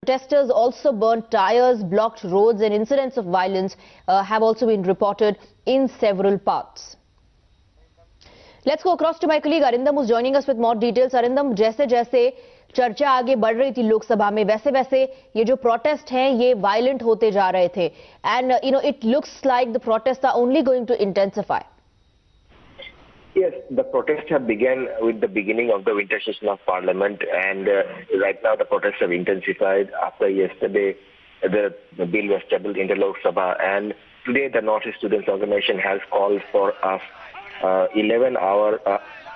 Protesters also burnt tires, blocked roads, and incidents of violence have also been reported in several parts. Let's go across to my colleague Arindam, who's joining us with more details. Arindam, जैसे-जैसे चर्चा आगे बढ़ रही थी लोकसभा में, वैसे-वैसे ये जो protest हैं ये वायलेंट होते जा रहे थे, and it looks like the protests are only going to intensify. Yes, the protests have begun with the beginning of the winter session of Parliament, and right now the protests have intensified after yesterday the bill was tabled in the Lok Sabha, and today the Northeast Students Organization has called for a 11-hour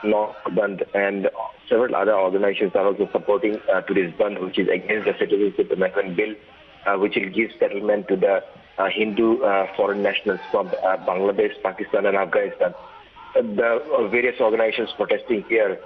North bandh, and several other organizations are also supporting to this bandh, which is against the Citizenship Amendment Bill, which will give settlement to the Hindu foreign nationals from Bangladesh, Pakistan and Afghanistan. The various organizations protesting here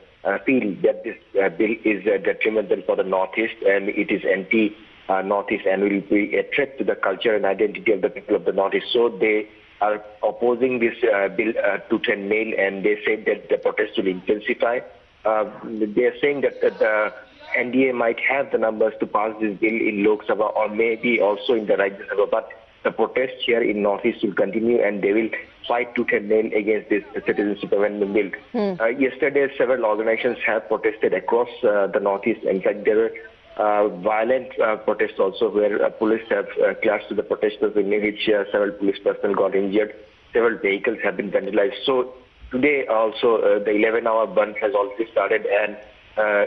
feel that this bill is detrimental for the Northeast, and it is anti-Northeast and will be a threat to the culture and identity of the people of the Northeast. So they are opposing this bill tooth and nail, and they say that the protests will intensify. They are saying that the NDA might have the numbers to pass this bill in Lok Sabha or maybe also in the Rajya Sabha, but the protests here in Northeast will continue, and they will fight tooth and nail against this Citizenship Amendment Bill. Yesterday, several organizations have protested across the Northeast. In fact, there were violent protests also, where police have clashed with the protesters, in which several police personnel got injured. Several vehicles have been vandalized. So today also the 11-hour bandh has already started, and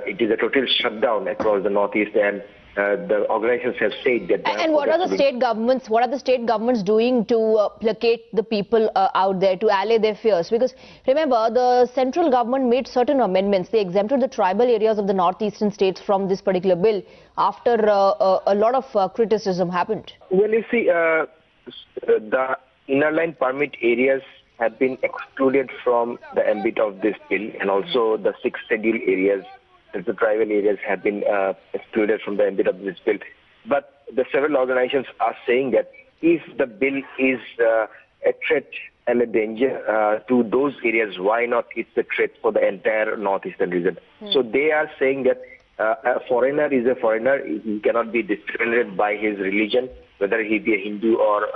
it is a total shutdown across the Northeast, and the organizations have said that. And what are the state governments? What are the state governments doing to placate the people out there, to allay their fears? Because remember, the central government made certain amendments. They exempted the tribal areas of the northeastern states from this particular bill after a lot of criticism happened. Well, you see, the inner line permit areas have been excluded from the ambit of this bill, and also the 6 scheduled areas, the tribal areas, have been excluded from the ambit of this bill. But the several organizations are saying that if the bill is a threat and a danger to those areas, why not it's a threat for the entire northeastern region? So they are saying that a foreigner is a foreigner. He cannot be discriminated by his religion, whether he be a Hindu or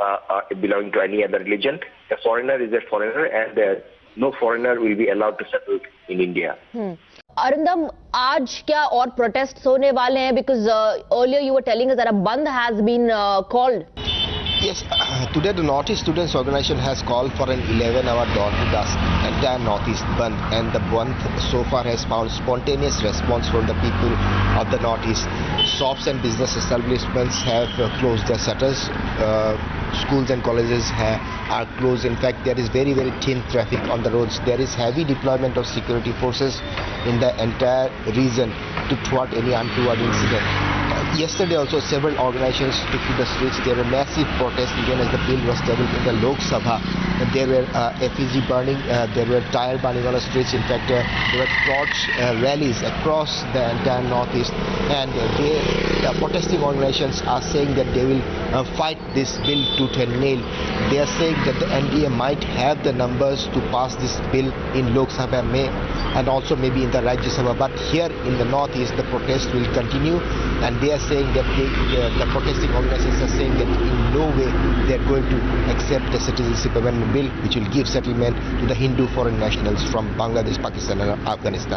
belonging to any other religion. A foreigner is a foreigner, and no foreigner will be allowed to settle in India. Arindam, आज क्या और protests होने वाले हैं? Because earlier you were telling us that a bandh has been called. Yes, today the Northeast Students Organization has called for an 11-hour dawn to dusk entire Northeast bandh, and the bandh so far has found spontaneous response from the people of the Northeast. Shops and business establishments have closed their shutters. Schools and colleges are closed. In fact, there is very, very thin traffic on the roads. There is heavy deployment of security forces in the entire region to thwart any untoward incident. Yesterday also several organizations took to the streets. There were massive protests even as the bill was tabled in the Lok Sabha. There were effigy burning, there were tire burning on the streets. In fact, there were torch rallies across the entire Northeast, and the protesting organizations are saying that they will fight this bill tooth and nail. They are saying that the NDA might have the numbers to pass this bill in Lok Sabha and also maybe in the Rajya Sabha, but here in the Northeast the protest will continue, and they are saying that the protesting organizations are saying that in no way they are going to accept the Citizenship Amendment Bill, which will give settlement to the Hindu foreign nationals from Bangladesh, Pakistan and Afghanistan.